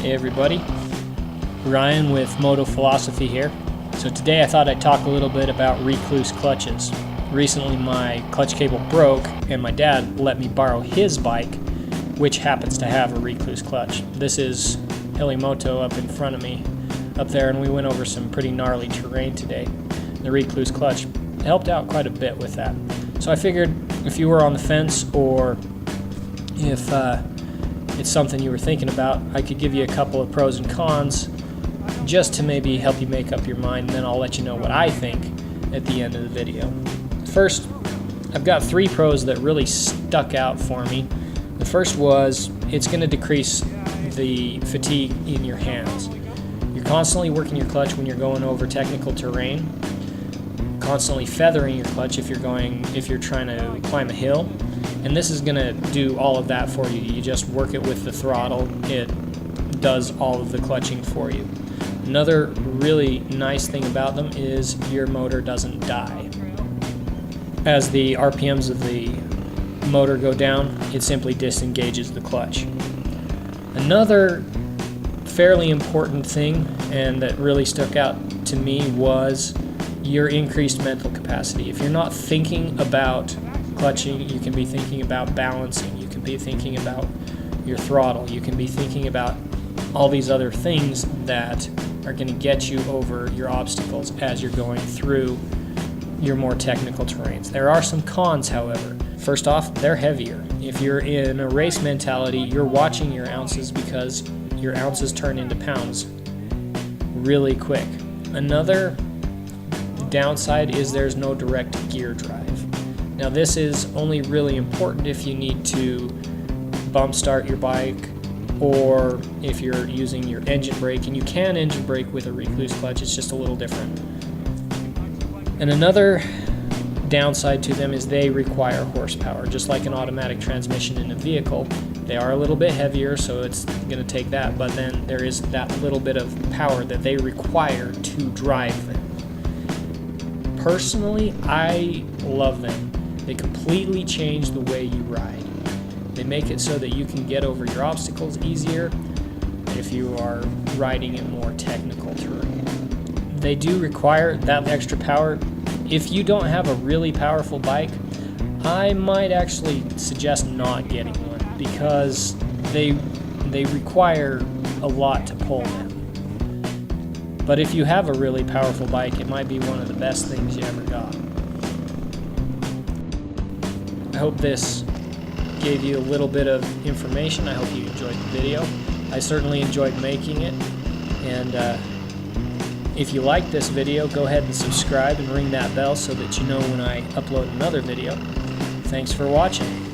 Hey everybody, Ryan with Moto Philosophy here. So today I thought I'd talk a little bit about Recluse clutches. Recently my clutch cable broke and my dad let me borrow his bike, which happens to have a Recluse clutch. This is Helimotos up in front of me up there, and we went over some pretty gnarly terrain today. The Recluse clutch helped out quite a bit with that. So I figured if you were on the fence, or if it's something you were thinking about, I could give you a couple of pros and cons just to maybe help you make up your mind, and then I'll let you know what I think at the end of the video. First, I've got 3 pros that really stuck out for me. The first was it's going to decrease the fatigue in your hands. You're constantly working your clutch when you're going over technical terrain, constantly feathering your clutch if you're trying to climb a hill, and this is going to do all of that for you. You just work it with the throttle. It does all of the clutching for you. Another really nice thing about them is your motor doesn't die. As the RPMs of the motor go down, it simply disengages the clutch. Another fairly important thing, and that really stuck out to me, was your increased mental capacity. If you're not thinking about clutching, you can be thinking about balancing, you can be thinking about your throttle, you can be thinking about all these other things that are going to get you over your obstacles as you're going through your more technical terrains. There are some cons, however. First off, they're heavier. If you're in a race mentality, you're watching your ounces, because your ounces turn into pounds really quick. Another downside is there's no direct gear drive. Now this is only really important if you need to bump start your bike, or if you're using your engine brake, and you can engine brake with a Recluse clutch, it's just a little different. And another downside to them is they require horsepower. Just like an automatic transmission in a vehicle, they are a little bit heavier, so it's going to take that, but then there is that little bit of power that they require to drive them. Personally, I love them. They completely change the way you ride. They make it so that you can get over your obstacles easier if you are riding in more technical terrain. They do require that extra power. If you don't have a really powerful bike, I might actually suggest not getting one, because they require a lot to pull them. But if you have a really powerful bike, it might be one of the best things you ever got. I hope this gave you a little bit of information. I hope you enjoyed the video. I certainly enjoyed making it, and if you like this video, go ahead and subscribe and ring that bell so that you know when I upload another video. Thanks for watching.